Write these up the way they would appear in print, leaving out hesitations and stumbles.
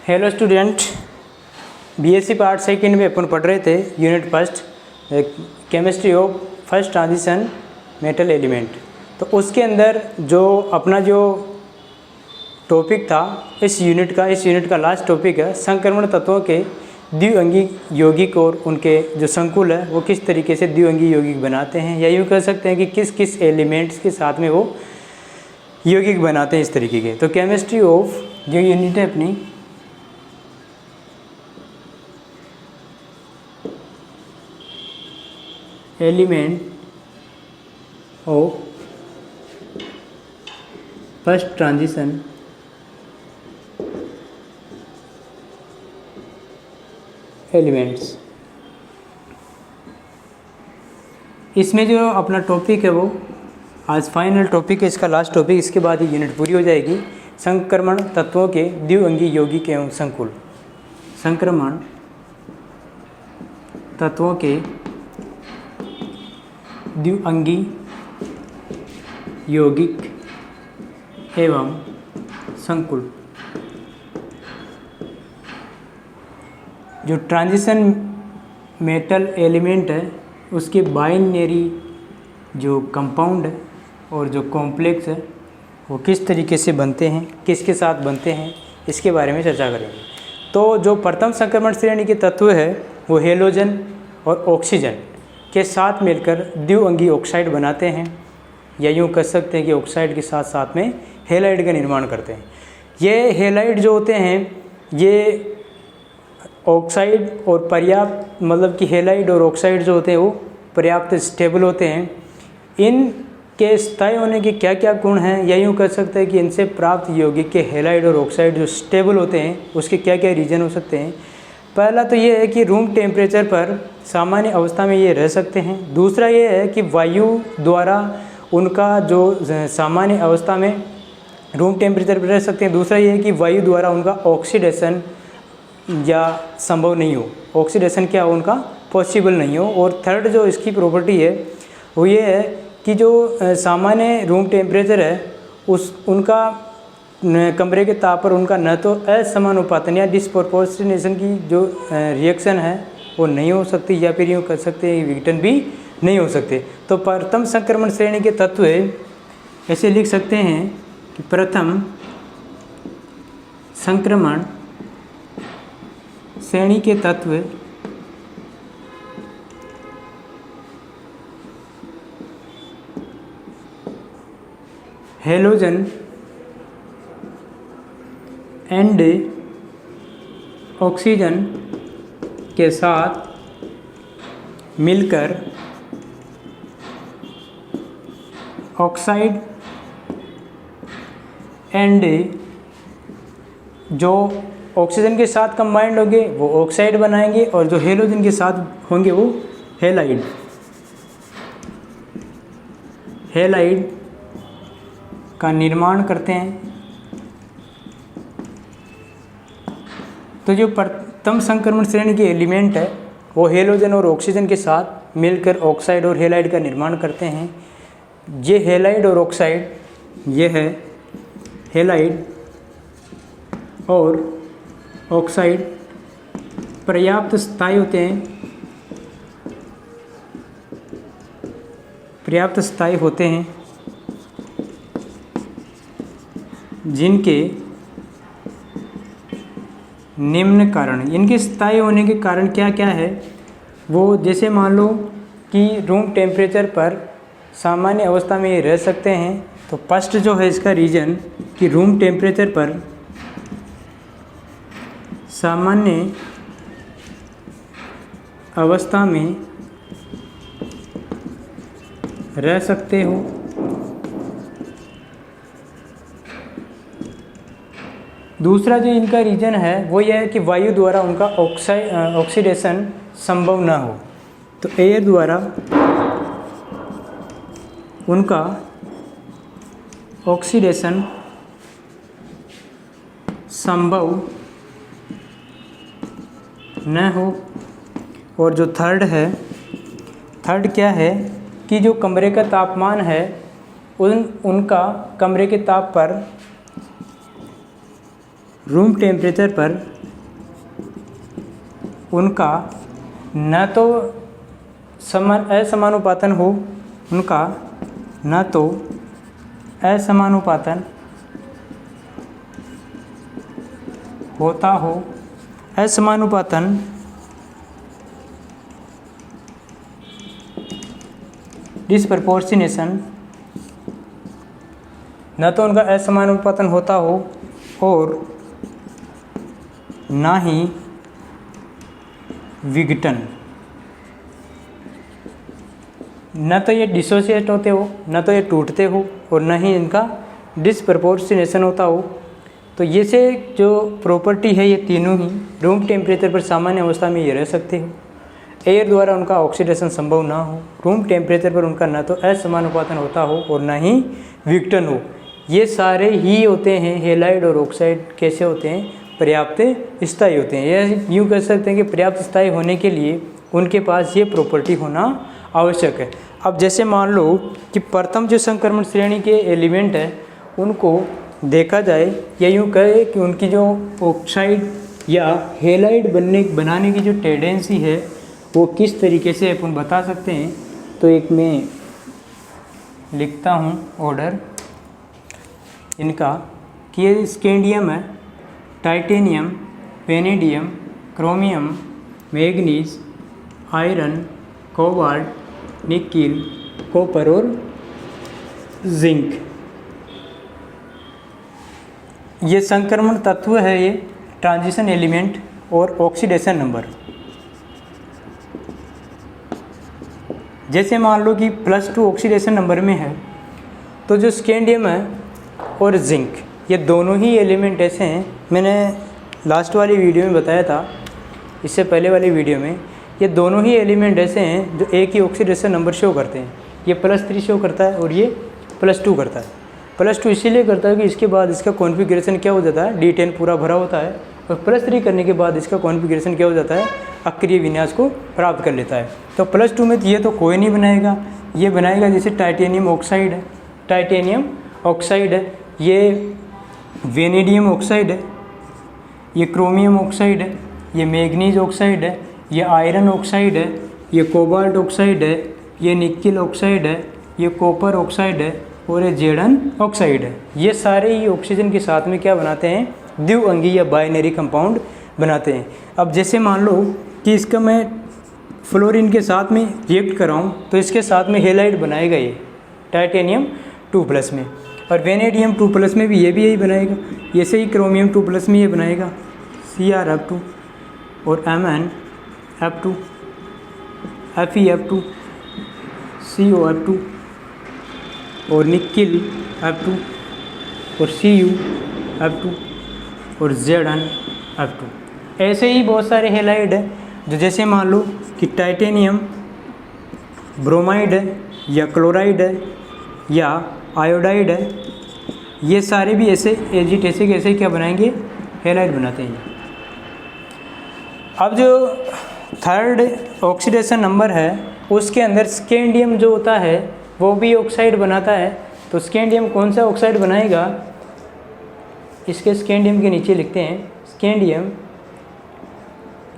Hello student, BSc part second में अपन पढ़ रहे थे unit first chemistry of first transition metal element. तो उसके अंदर जो अपना जो टॉपिक था इस यूनिट का लास्ट टॉपिक है संक्रमण तत्वों के द्विअंगी यौगिक और उनके जो संकुल है वो किस तरीके से द्विअंगी यौगिक बनाते हैं, या यूँ कह सकते हैं कि किस किस एलिमेंट्स के साथ में वो यौगिक बनाते हैं इस तरीके के। तो केमिस्ट्री ऑफ जो यूनिट है अपनी element of first transition elements, इसमें जो अपना टॉपिक है वो आज फाइनल टॉपिक है, इसका लास्ट टॉपिक। इसके बाद ये यूनिट पूरी हो जाएगी। संक्रमण तत्वों के द्विअंगी यौगिक एवं संकुल। संक्रमण तत्वों के द्विअंगी यौगिक एवं संकुल। जो ट्रांजिशन मेटल एलिमेंट है उसके बाइनरी जो कंपाउंड है और जो कॉम्प्लेक्स है वो किस तरीके से बनते हैं, किसके साथ बनते हैं, इसके बारे में चर्चा करेंगे। तो जो प्रथम संक्रमण श्रेणी के तत्व है वो हेलोजन और ऑक्सीजन के साथ मिलकर द्विअंगी ऑक्साइड बनाते हैं, या यूँ कह सकते हैं कि ऑक्साइड के साथ साथ में हेलाइड का निर्माण करते हैं। ये हेलाइड जो होते हैं ये ऑक्साइड और पर्याप्त मतलब कि हेलाइड और ऑक्साइड जो होते हैं वो पर्याप्त स्टेबल होते हैं। इनके स्थायी होने के क्या क्या गुण हैं, या यूँ कह सकते हैं कि इनसे प्राप्त यौगिक के हेलाइड और ऑक्साइड जो स्टेबल होते हैं उसके क्या क्या रीजन हो सकते हैं। पहला तो ये है कि रूम टेम्परेचर पर सामान्य अवस्था में ये रह सकते हैं। दूसरा ये है कि वायु द्वारा उनका जो सामान्य अवस्था में रूम टेम्परेचर पर रह सकते हैं। दूसरा ये है कि वायु द्वारा उनका ऑक्सीडेशन या संभव नहीं हो, ऑक्सीडेशन क्या हो उनका पॉसिबल नहीं हो। और थर्ड जो इसकी प्रॉपर्टी है वो ये है कि जो सामान्य रूम टेम्परेचर है उनका कमरे के ताप पर उनका न तो असमानुपातन या डिस्प्रोपोर्शनेशन की जो रिएक्शन है वो नहीं हो सकती, या फिर यूँ कह सकते हैं विघटन भी नहीं हो सकते। तो प्रथम संक्रमण श्रेणी के तत्व ऐसे लिख सकते हैं कि प्रथम संक्रमण श्रेणी के तत्व हेलोजन एंड ऑक्सीजन के साथ मिलकर ऑक्साइड एंड जो ऑक्सीजन के साथ कंबाइंड होंगे वो ऑक्साइड बनाएंगे, और जो हेलोजन के साथ होंगे वो हेलाइड का निर्माण करते हैं। तो जो प्रथम संक्रमण श्रेणी के एलिमेंट है वो हेलोजन और ऑक्सीजन के साथ मिलकर ऑक्साइड और हेलाइड का निर्माण करते हैं। ये हेलाइड और ऑक्साइड ये है हेलाइड और ऑक्साइड पर्याप्त स्थायी होते हैं, पर्याप्त स्थायी होते हैं, जिनके निम्न कारण, इनके स्थायी होने के कारण क्या क्या है वो, जैसे मान लो कि रूम टेम्परेचर पर सामान्य अवस्था में ये रह सकते हैं। तो फर्स्ट जो है इसका रीजन कि रूम टेम्परेचर पर सामान्य अवस्था में रह सकते हो। दूसरा जो इनका रीजन है वो यह है कि वायु द्वारा उनका ऑक्सीडेशन संभव ना हो। तो एयर द्वारा उनका ऑक्सीडेशन संभव न हो। और जो थर्ड क्या है कि जो कमरे का तापमान है उनका कमरे के ताप पर रूम टेम्परेचर पर उनका न तो असमानुपातन हो, उनका न तो असमानुपातन होता हो, असमानुपातन डिसप्रपोर्शनेशन, न तो उनका असमानुपातन होता हो और ना ही विघटन, न तो ये डिसोसिएट होते हो, न तो ये टूटते हो और न ही इनका डिसप्रपोर्शनेशन होता हो। तो ये से जो प्रॉपर्टी है ये तीनों ही रूम टेम्परेचर पर सामान्य अवस्था में ये रह सकते हो, एयर द्वारा उनका ऑक्सीडेशन संभव ना हो, रूम टेम्परेचर पर उनका न तो असमानुपातन होता हो और न ही विघटन हो। ये सारे ही होते हैं हेलाइड और ऑक्साइड कैसे होते हैं, पर्याप्त स्थायी होते हैं। यह यूँ कह सकते हैं कि पर्याप्त स्थायी होने के लिए उनके पास ये प्रॉपर्टी होना आवश्यक है। अब जैसे मान लो कि प्रथम जो संक्रमण श्रेणी के एलिमेंट हैं उनको देखा जाए या यूँ कहे कि उनकी जो ऑक्साइड या हेलाइड बनाने की जो टेंडेंसी है वो किस तरीके से अपन बता सकते हैं। तो एक मैं लिखता हूँ ऑर्डर इनका कि ये स्कैंडियम है, titanium, vanadium, chromium, manganese, iron, cobalt, nickel, copper और जिंक। ये संक्रमण तत्व है, ये ट्रांजिशन एलिमेंट और ऑक्सीडेशन नंबर। जैसे मान लो कि +2 ऑक्सीडेशन नंबर में है तो जो स्कैंडियम है और जिंक ये दोनों ही एलिमेंट ऐसे हैं, मैंने लास्ट वाली वीडियो में बताया था, इससे पहले वाली वीडियो में, ये दोनों ही एलिमेंट ऐसे हैं जो एक ही ऑक्सीडेशन नंबर शो करते हैं। ये +3 शो करता है और ये +2 करता है। +2 इसीलिए करता है कि इसके बाद इसका कॉन्फ़िगरेशन क्या हो जाता है, D10 पूरा भरा होता है और +3 करने के बाद इसका कॉन्फ़िगरेशन क्या हो जाता है, अक्रिय विन्यास को प्राप्त कर लेता है। तो +2 में ये तो कोई नहीं बनाएगा, ये बनाएगा जैसे टाइटेनियम ऑक्साइड है, टाइटेनियम ऑक्साइड है, ये वेनेडियम ऑक्साइड है, ये क्रोमियम ऑक्साइड है, ये मैग्नीज ऑक्साइड है, ये आयरन ऑक्साइड है, ये कोबाल्ट ऑक्साइड है, ये निकिल ऑक्साइड है, ये कॉपर ऑक्साइड है और ये जेडन ऑक्साइड है। ये सारे ही ऑक्सीजन के साथ में क्या बनाते हैं, द्विअंगी या बाइनरी कंपाउंड बनाते हैं। अब जैसे मान लो कि इसका मैं फ्लोरीन के साथ में रिएक्ट कराऊँ तो इसके साथ में हेलाइड बनाएगा ये टाइटेनियम 2+ में, और वेनेडियम 2+ में भी ये भी यही बनाएगा। ऐसे ही क्रोमियम 2+ में ये बनाएगा CrF2 और MnF2, FeF2, COF2 और निकिल F2 और CuF2 और ZnF2। ऐसे ही बहुत सारे हेलाइड है जो जैसे मान लो कि टाइटेनियम ब्रोमाइड है या क्लोराइड है या आयोडाइड है, ये सारे भी ऐसे ऐसे क्या बनाएंगे, हेलाइड बनाते हैं। अब जो थर्ड ऑक्सीडेशन नंबर है उसके अंदर स्कैंडियम जो होता है वो भी ऑक्साइड बनाता है। तो स्कैंडियम कौन सा ऑक्साइड बनाएगा, इसके स्कैंडियम के नीचे लिखते हैं, स्कैंडियम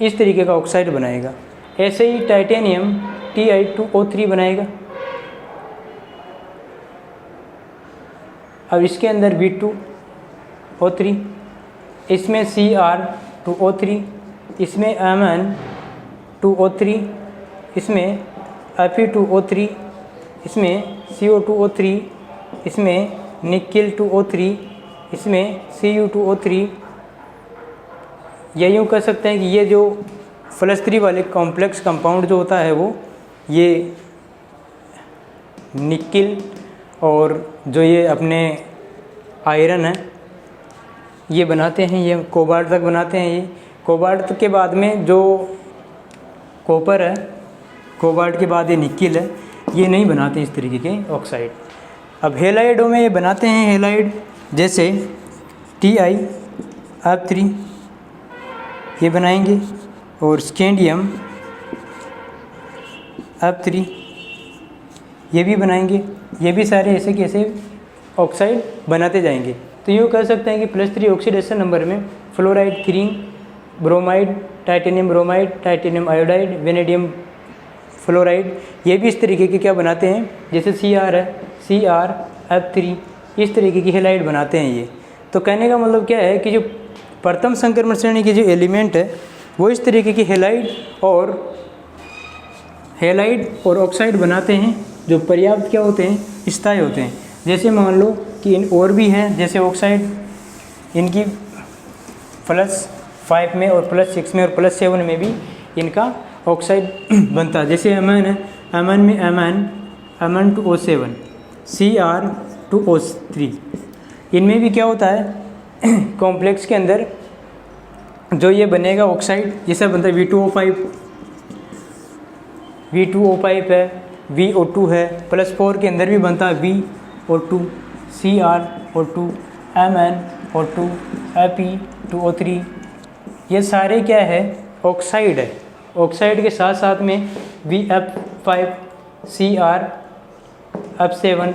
इस तरीके का ऑक्साइड बनाएगा। ऐसे ही टाइटेनियम Ti2O3 बनाएगा। अब इसके अंदर V2O3, इसमें Cr2O3, इसमें Mn2O3, इसमें Fe2O3, इसमें CO2O3, इसमें निकिल2O3, इसमें Cu2O3। या यूँ कह सकते हैं कि ये जो +3 वाले कॉम्प्लेक्स कंपाउंड जो होता है वो ये निकिल और जो ये अपने आयरन है ये बनाते हैं, ये कोबाल्ट तक बनाते हैं। ये कोबाल्ट के बाद में जो कॉपर है, कोबाल्ट के बाद ये निकिल है, ये नहीं बनाते इस तरीके के ऑक्साइड। अब हेलाइडों में ये बनाते हैं हेलाइड, जैसे TiF3 ये बनाएंगे और स्कैंडियम F3 ये भी बनाएंगे। ये भी सारे ऐसे कैसे ऑक्साइड बनाते जाएंगे। तो यूँ कह सकते हैं कि +3 ऑक्सीडेशन नंबर में fluoride 3, bromide, titanium bromide, titanium iodide, vanadium fluoride, ये भी इस तरीके के क्या बनाते हैं, जैसे Cr है, CrF3, इस तरीके की हैलाइड बनाते हैं ये। तो कहने का मतलब क्या है कि जो प्रथम संक्रमण श्रेणी के जो एलिमेंट है वो इस तरीके की हैलाइड और ऑक्साइड बनाते हैं जो पर्याप्त क्या होते हैं, स्थायी होते हैं। जैसे मान लो कि इन और भी हैं, जैसे ऑक्साइड इनकी +5 में और +6 में और +7 में भी इनका ऑक्साइड बनता है। जैसे अमन है, अमन में Mn2O7, Cr2O3, इनमें भी क्या होता है कॉम्प्लेक्स के अंदर जो ये बनेगा ऑक्साइड, जैसा बनता है V2O5 है, VO2 है, +4 के अंदर भी बनता है VO2, Cr2, MnO2, Fe2O3, ये सारे क्या है ऑक्साइड है। ऑक्साइड के साथ साथ में VF5, Cr, F7,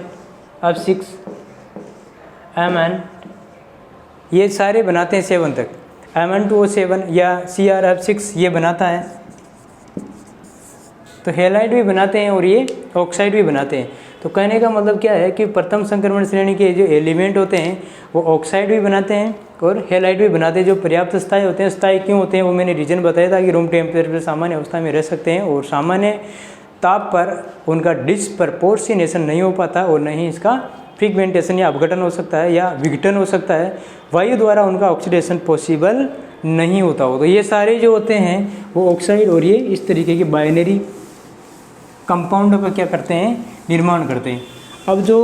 F6, Mn, ये सारे बनाते हैं 7 तक। Mn2O7 या CrF6 ये बनाता है, तो हैलाइड भी बनाते हैं और ये ऑक्साइड भी बनाते हैं। तो कहने का मतलब क्या है कि प्रथम संक्रमण श्रेणी के जो एलिमेंट होते हैं वो ऑक्साइड भी बनाते हैं और हैलाइड भी बनाते हैं, जो पर्याप्त स्थायी होते हैं। स्थायी क्यों होते हैं वो मैंने रीजन बताया था कि रूम टेम्परेचर पर सामान्य अवस्था में रह सकते हैं और सामान्य ताप पर उनका डिस्प्रपोर्शनेशन नहीं हो पाता और नहीं इसका फ्रिगमेंटेशन या अपघटन हो सकता है या विघटन हो सकता है, वायु द्वारा उनका ऑक्सीडेशन पॉसिबल नहीं होता हो। तो ये सारे जो होते हैं वो ऑक्साइड और ये इस तरीके के बाइनरी कंपाउंड का क्या करते हैं, निर्माण करते हैं। अब जो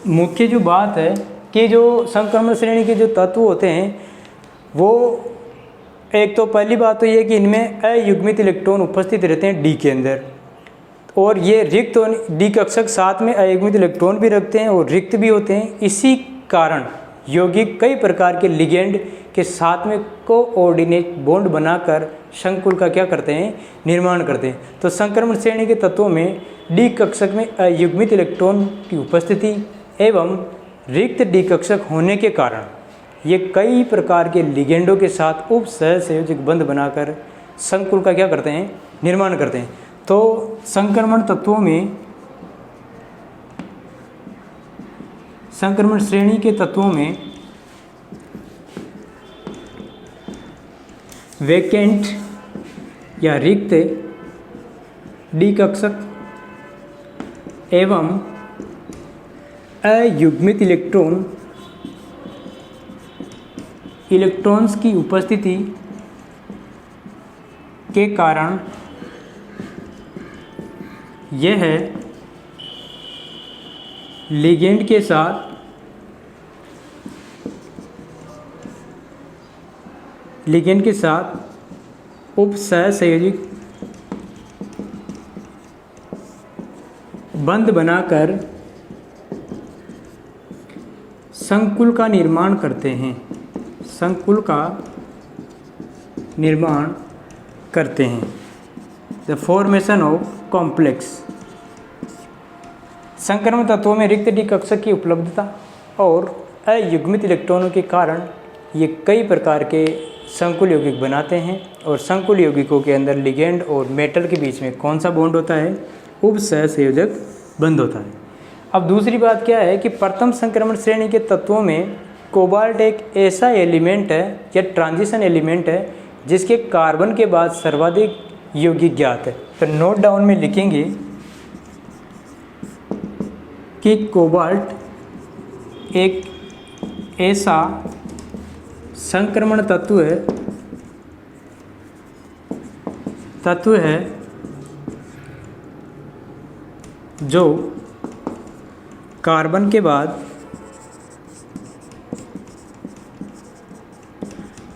मुख्य जो बात है कि जो संक्रमण श्रेणी के जो तत्व होते हैं वो एक तो पहली बात तो ये कि इनमें अयुग्मित इलेक्ट्रॉन उपस्थित रहते हैं डी के अंदर, और ये रिक्त डी कक्षक साथ में अयुग्मित इलेक्ट्रॉन भी रखते हैं और रिक्त भी होते हैं। इसी कारण यौगिक कई प्रकार के लिगेंड के साथ में कोऑर्डिनेट बॉन्ड बनाकर संकुल का क्या करते हैं, निर्माण करते हैं। तो संक्रमण श्रेणी के तत्वों में डी कक्षक में अयुग्मित इलेक्ट्रॉन की उपस्थिति एवं रिक्त डी कक्षक होने के कारण ये कई प्रकार के लिगेंडों के साथ उप सहसंयोजक बंध बनाकर संकुल का क्या करते हैं, निर्माण करते हैं। तो संक्रमण तत्वों में, संक्रमण श्रेणी के तत्वों में वैकेंट या रिक्त डी कक्षक एवं अयुग्मित इलेक्ट्रॉन्स की उपस्थिति के कारण यह लिगेंड के साथ उप सहसंयोजक बंध बनाकर संकुल का निर्माण करते हैं, संकुल का निर्माण करते हैं। The formation of complex. संक्रमण तत्वों में रिक्त डी कक्षक की उपलब्धता और अयुग्मित इलेक्ट्रॉनों के कारण ये कई प्रकार के संकुल यौगिक बनाते हैं, और संकुल यौगिकों के अंदर लिगेंड और मेटल के बीच में कौन सा बॉन्ड होता है, उप सहसंयोजक बंध होता है। अब दूसरी बात क्या है कि प्रथम संक्रमण श्रेणी के तत्वों में कोबाल्ट एक ऐसा एलिमेंट है या ट्रांजिशन एलिमेंट है जिसके कार्बन के बाद सर्वाधिक यौगिक ज्ञात है। तो नोट डाउन में लिखेंगे कि कोबाल्ट एक ऐसा संक्रमण तत्व है जो कार्बन के बाद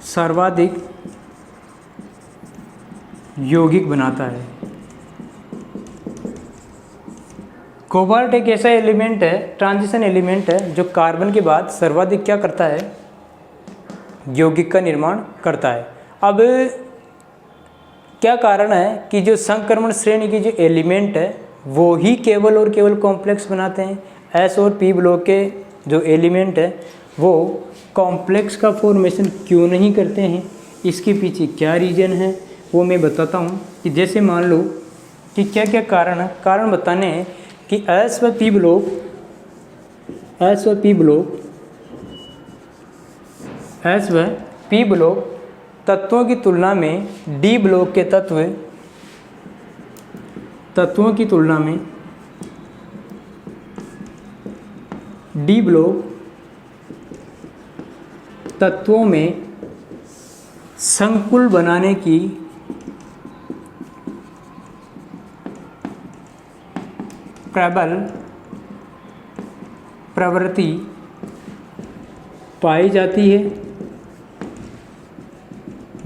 सर्वाधिक यौगिक बनाता है। कोबाल्ट एक ऐसा एलिमेंट है, ट्रांजिशन एलिमेंट है, जो कार्बन के बाद सर्वाधिक क्या करता है, यौगिक का निर्माण करता है। अब क्या कारण है कि जो संक्रमण श्रेणी की जो एलिमेंट है वो ही केवल और केवल कॉम्प्लेक्स बनाते हैं। एस और पी ब्लॉक के जो एलिमेंट है वो कॉम्प्लेक्स का फॉर्मेशन क्यों नहीं करते हैं, इसके पीछे क्या रीज़न है वो मैं बताता हूँ। कि जैसे मान लो कि क्या क्या कारण है, कारण बताने हैं कि एस व पी ब्लॉक तत्वों की तुलना में डी ब्लॉक के तत्वों की तुलना में डी ब्लॉक तत्वों में संकुल बनाने की प्रबल प्रवृत्ति पाई जाती है,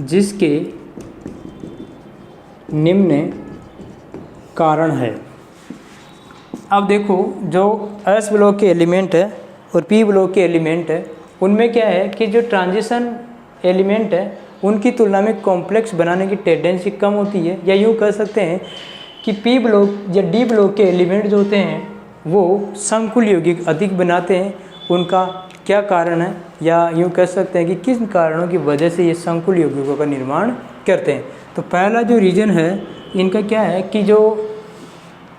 जिसके निम्न कारण है। अब देखो, जो एस ब्लॉक के एलिमेंट है और पी ब्लॉक के एलिमेंट है, उनमें क्या है कि जो ट्रांजिशन एलिमेंट है उनकी तुलना में कॉम्प्लेक्स बनाने की टेंडेंसी कम होती है, या यूँ कह सकते हैं कि पी ब्लॉक या डी ब्लॉक के एलिमेंट जो होते हैं वो संकुल यौगिक अधिक बनाते हैं। उनका क्या कारण है, या यूँ कह सकते हैं कि किस कारणों की वजह से ये संकुल यौगिकों का निर्माण करते हैं। तो पहला जो रीजन है इनका क्या है कि जो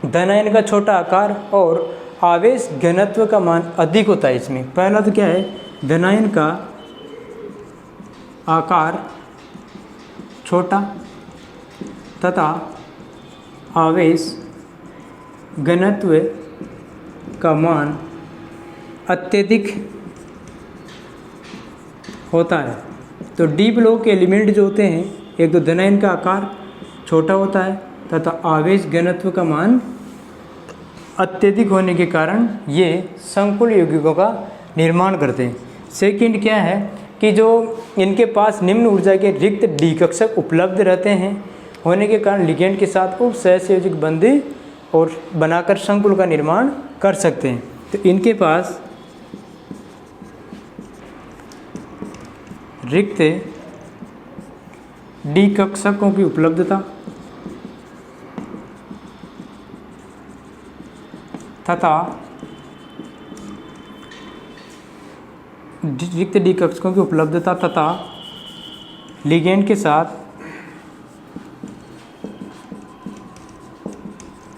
धनायन का छोटा आकार और आवेश घनत्व का मान अधिक होता है इसमें। पहला तो क्या है, धनायन का आकार छोटा तथा आवेश घनत्व का मान अत्यधिक होता है। तो डी ब्लॉक के एलिमेंट जो होते हैं, एक तो धनायन का आकार छोटा होता है तथा आवेश घनत्व का मान अत्यधिक होने के कारण ये संकुल यौगिकों का निर्माण करते हैं। सेकंड क्या है कि जो इनके पास निम्न ऊर्जा के रिक्त डी कक्षक उपलब्ध रहते हैं होने के कारण लिगेंड के साथ उप सहसंयोजक बंधे और बनाकर संकुल का निर्माण कर सकते हैं। तो इनके पास रिक्त डी कक्षकों की उपलब्धता तथा रिक्त डी कक्षकों की उपलब्धता तथा लिगेंड के साथ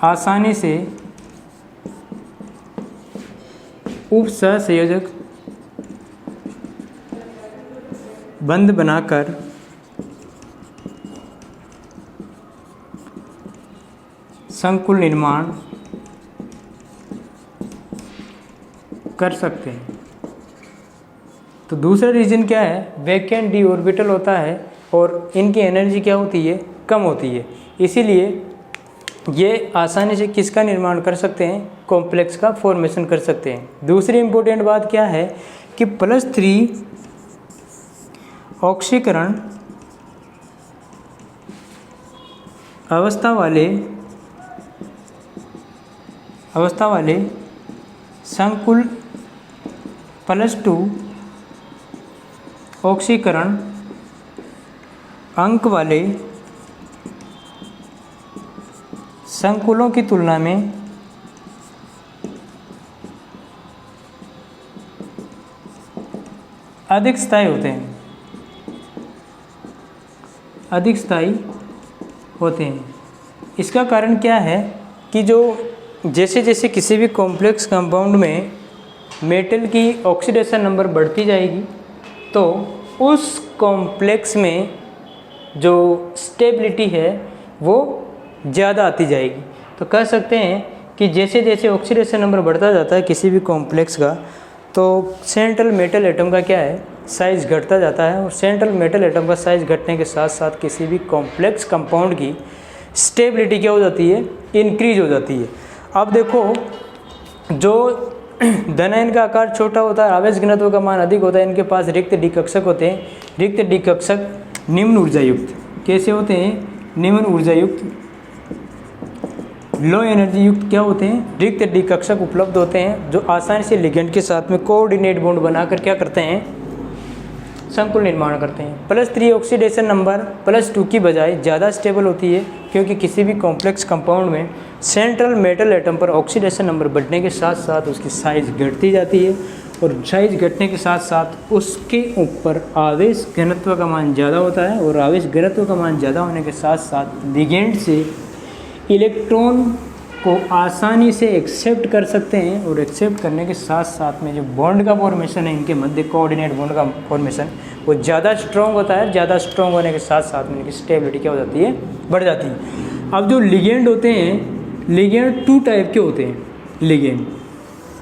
आसानी से उप सहसंयोजक बंध बनाकर संकुल निर्माण कर सकते हैं। तो दूसरा रीजन क्या है, वैकेंट डी ऑर्बिटल होता है और इनकी एनर्जी क्या होती है, कम होती है। इसीलिए ये आसानी से किसका निर्माण कर सकते हैं, कॉम्प्लेक्स का फॉर्मेशन कर सकते हैं। दूसरी इम्पोर्टेंट बात क्या है कि +3 ऑक्सीकरण अवस्था वाले संकुल +2 ऑक्सीकरण अंक वाले संकुलों की तुलना में अधिक स्थायी होते हैं। इसका कारण क्या है कि जो जैसे जैसे किसी भी कॉम्प्लेक्स कंपाउंड में मेटल की ऑक्सीडेशन नंबर बढ़ती जाएगी तो उस कॉम्प्लेक्स में जो स्टेबिलिटी है वो ज़्यादा आती जाएगी। तो कह सकते हैं कि जैसे जैसे ऑक्सीडेशन नंबर बढ़ता जाता है किसी भी कॉम्प्लेक्स का, तो सेंट्रल मेटल एटम का क्या है, साइज़ घटता जाता है। और सेंट्रल मेटल एटम का साइज़ घटने के साथ साथ किसी भी कॉम्प्लेक्स कंपाउंड की स्टेबिलिटी क्या हो जाती है, इंक्रीज हो जाती है। अब देखो, जो धनायन का आकार छोटा होता है, आवेश घनत्व का मान अधिक होता है, इनके पास रिक्त डी कक्षक होते हैं। रिक्त डी कक्षक निम्न ऊर्जा युक्त कैसे होते हैं, निम्न ऊर्जा युक्त लो एनर्जी युक्त क्या होते हैं, रिक्त डी कक्षक उपलब्ध होते हैं, जो आसानी से लिगेंड के साथ में कोऑर्डिनेट बॉन्ड बनाकर क्या करते हैं, संकुल निर्माण करते हैं। +3 ऑक्सीडेशन नंबर +2 की बजाय ज़्यादा स्टेबल होती है, क्योंकि किसी भी कॉम्प्लेक्स कंपाउंड में सेंट्रल मेटल एटम पर ऑक्सीडेशन नंबर बढ़ने के साथ साथ उसकी साइज़ घटती जाती है और साइज घटने के साथ साथ उसके ऊपर आवेश घनत्व का मान ज़्यादा होता है, और आवेश घनत्व का मान ज़्यादा होने के साथ साथ लिगेंड से इलेक्ट्रॉन को आसानी से एक्सेप्ट कर सकते हैं, और एक्सेप्ट करने के साथ साथ में जो बॉन्ड का फॉर्मेशन है इनके मध्य, कोऑर्डिनेट बॉन्ड का फॉर्मेशन, वो ज़्यादा स्ट्रॉन्ग होता है। ज़्यादा स्ट्रॉन्ग होने के साथ साथ में इनकी स्टेबिलिटी क्या हो जाती है, बढ़ जाती है। अब जो लिगेंड होते हैं, लिगेंड 2 टाइप के होते हैं। लिगेंड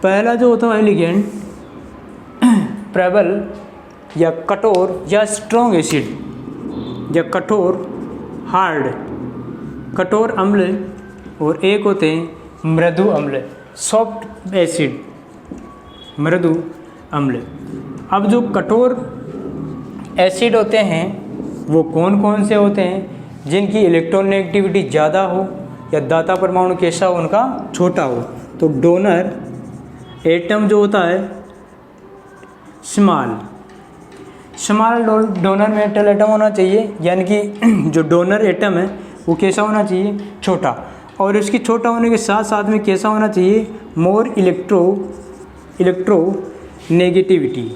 पहला जो होता है लिगेंड प्रबल या कठोर या स्ट्रॉन्ग एसिड या कठोर हार्ड, कठोर अम्ल, और एक होते हैं मृदु अम्ल, सॉफ्ट एसिड, मृदु अम्ल। अब जो कठोर एसिड होते हैं वो कौन कौन से होते हैं? जिनकी इलेक्ट्रोनेगेटिविटी ज़्यादा हो या दाता परमाणु कैसा हो, उनका छोटा हो। तो डोनर एटम जो होता है स्मॉल डोनर मेटल एटम होना चाहिए, यानी कि जो डोनर एटम है वो कैसा होना चाहिए, छोटा। और इसकी छोटा होने के साथ साथ में कैसा होना चाहिए, मोर इलेक्ट्रो नेगेटिविटी,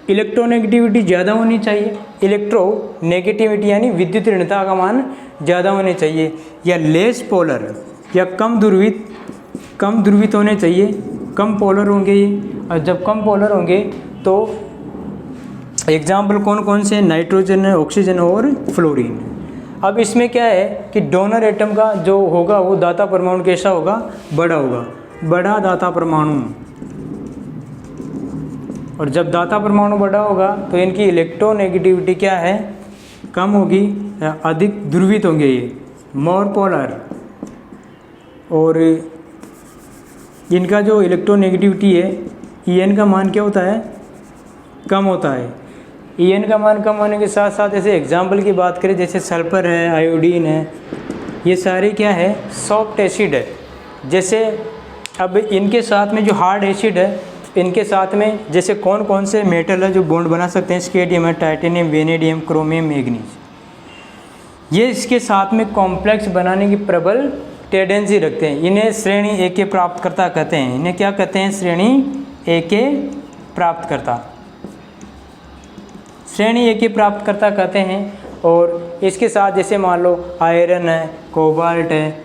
इलेक्ट्रोनेगेटिविटी ज़्यादा होनी चाहिए। इलेक्ट्रो नेगेटिविटी यानी विद्युत ऋणता का मान ज़्यादा होने चाहिए, या लेस पोलर या कम ध्रुवित होने चाहिए, कम पोलर होंगे ये। और जब कम पोलर होंगे तो एग्जाम्पल कौन कौन से, नाइट्रोजन है, ऑक्सीजन और फ्लोरीन। अब इसमें क्या है कि डोनर एटम का जो होगा वो दाता परमाणु कैसा होगा, बड़ा होगा, बड़ा दाता परमाणु। और जब दाता परमाणु बड़ा होगा तो इनकी इलेक्ट्रोनेगेटिविटी क्या है, कम होगी, अधिक ध्रुवित होंगे ये, मोर पोलर। और इनका जो इलेक्ट्रोनेगेटिविटी है, En का मान क्या होता है, कम होता है। En का मान कम होने के साथ साथ जैसे एग्जाम्पल की बात करें, जैसे सल्फर है, आयोडीन है, ये सारे क्या है, सॉफ्ट एसिड है। जैसे अब इनके साथ में जो हार्ड एसिड है, इनके साथ में जैसे कौन कौन से मेटल है जो बॉन्ड बना सकते हैं, स्केडियम है, टाइटेनियम, वेनेडियम, क्रोमियम, मैग्नीज। ये इसके साथ में कॉम्प्लेक्स बनाने की प्रबल टेंडेंसी रखते हैं। इन्हें श्रेणी ए के प्राप्तकर्ता कहते हैं। इन्हें क्या कहते हैं, श्रेणी ए के प्राप्तकर्ता, श्रेणी ए के प्राप्तकर्ता कहते हैं। और इसके साथ जैसे मान लो आयरन है, कोबाल्ट है,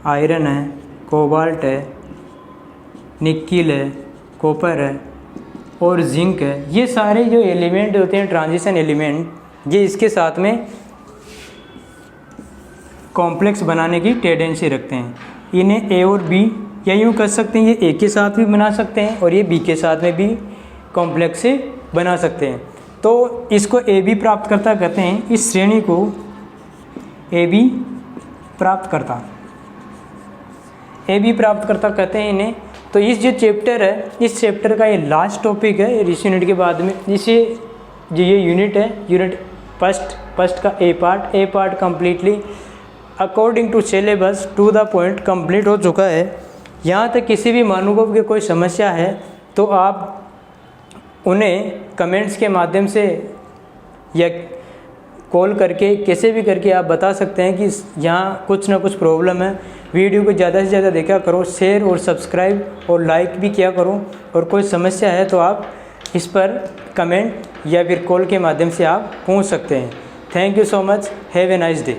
आयरन है, कोबाल्ट है, निकिल है, कॉपर है और जिंक है, ये सारे जो एलिमेंट होते हैं, ट्रांजिशन एलिमेंट, ये इसके साथ में कॉम्प्लेक्स बनाने की टेंडेंसी रखते हैं। इन्हें ए और बी या यूँ कर सकते हैं, ये ए के साथ भी बना सकते हैं और ये बी के साथ में भी कॉम्प्लेक्स से बना सकते हैं। तो इसको ए बी प्राप्तकर्ता कहते हैं, इस श्रेणी को ए बी प्राप्तकर्ता कहते हैं इन्हें। तो इस जो चैप्टर है, इस चैप्टर का ये लास्ट टॉपिक है इस यूनिट के बाद में। इसे जो ये यूनिट है, यूनिट फर्स्ट का A part completely according to syllabus to the point complete हो चुका है। यहाँ तक किसी भी महानुभव की कोई समस्या है तो आप उन्हें कमेंट्स के माध्यम से या कॉल करके कैसे भी करके आप बता सकते हैं कि यहाँ कुछ ना कुछ प्रॉब्लम है। वीडियो को ज़्यादा से ज़्यादा देखा करो, शेयर और सब्सक्राइब और लाइक भी किया करो। और कोई समस्या है तो आप इस पर कमेंट या फिर कॉल के माध्यम से आप पूछ सकते हैं। Thank you so much, have a nice day.